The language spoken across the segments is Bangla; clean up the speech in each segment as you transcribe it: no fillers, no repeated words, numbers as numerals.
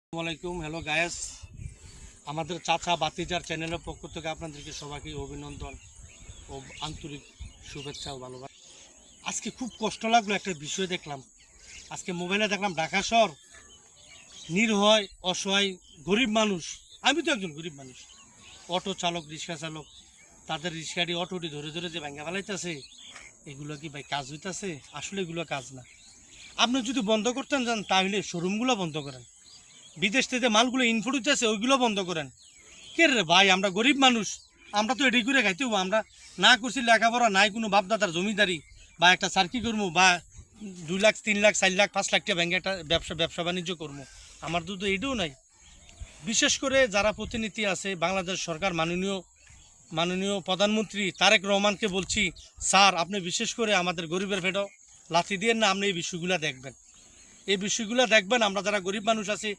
আসসালামাইকুম। হ্যালো গায়েস, আমাদের চাচা বাতিজার চ্যানেলের পক্ষ থেকে আপনাদেরকে সবাইকে অভিনন্দন ও আন্তরিক শুভেচ্ছা ও ভালোবাসা। আজকে খুব কষ্ট লাগলো, একটা বিষয় দেখলাম। আজকে মোবাইলে দেখলাম ঢাকা শহর নির্ভয় অসহায় গরিব মানুষ, আমি তো একজন গরিব মানুষ, অটো চালক রিক্সা চালক, তাদের রিক্সাটি অটোটি ধরে ধরে যে ভেঙে ফেলাইতেছে, এগুলো কি ভাই কাজ হইতেছে? আসলে এগুলো কাজ না। আপনি যদি বন্ধ করতেন যান তাহলে শোরুমগুলো বন্ধ করেন, বিদেশ থেকে মালগুলো ইনপুট হইতেছে ওইগুলো বন্ধ করেন। কে রে ভাই, আমরা গরিব মানুষ, আমরা তো এটাই করে খাইতে হবো। আমরা না করছি লেখাপড়া, নাই কোনো বাপদাদার জমিদারি বা একটা সার্কি করবো বা 2 লাখ 3 লাখ 4 লাখ 5 লাখ টাকা ব্যাংকে একটা ব্যবসা বাণিজ্য করবো। আমার তো এইটাও নাই। বিশেষ করে যারা প্রতিনিধি আছে, বাংলাদেশ সরকার মাননীয় প্রধানমন্ত্রী তারেক রহমানকে বলছি, স্যার আপনি বিশেষ করে আমাদের গরিবের পেটও লাথি দিয়ে না, আপনি এই বিষয়গুলো দেখবেন, আমরা যারা গরিব মানুষ আছি।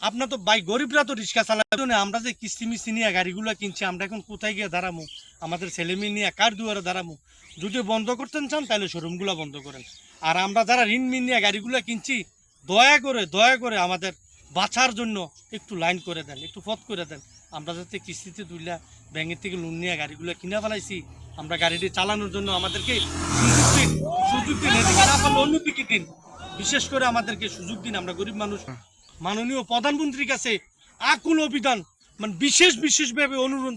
আপনার তো ভাই গরিবরা তো রিক্সা চালায় না, আমরা যে কিস্তি মিস্তি নিয়ে গাড়িগুলো কিনছি, আমরা এখন কোথায় গিয়ে দাঁড়ামো? আমাদের ছেলেমেয়ে নিয়ে কার দুয়ারে দাঁড়ামো? যদি বন্ধ করতেন চান তাহলে শোরুমগুলো বন্ধ করেন। আর আমরা যারা ঋণ মিন নিয়ে গাড়িগুলো কিনছি, দয়া করে আমাদের বাঁচার জন্য একটু লাইন করে দেন, একটু পথ করে দেন। আমরা যাতে কিস্তিতে তুললা ব্যাংকের থেকে লোন নিয়ে গাড়িগুলো কিনে ফেলাইছি, আমরা গাড়িটি চালানোর জন্য আমাদেরকে সুযোগ দিন, এদিকে না পারলে অন্যদিকে দিন। বিশেষ করে আমাদেরকে সুযোগ দিন, আমরা গরিব মানুষ। মাননীয় প্রধানমন্ত্রীর কাছে আকুল অভিযান, মানে বিশেষভাবে অনুরোধ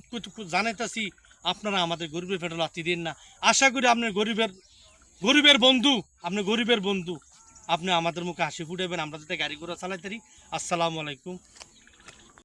জানাইতেছি, আপনারা আমাদের গরিবের পেটে লাথি দিন না। আশা করি আপনার গরিবের বন্ধু, আপনি আমাদের মুখে হাসি ফুটাবেন, আমরা যাতে গাড়ি ঘোড়া চালাইতে পারি। আসসালামু আলাইকুম।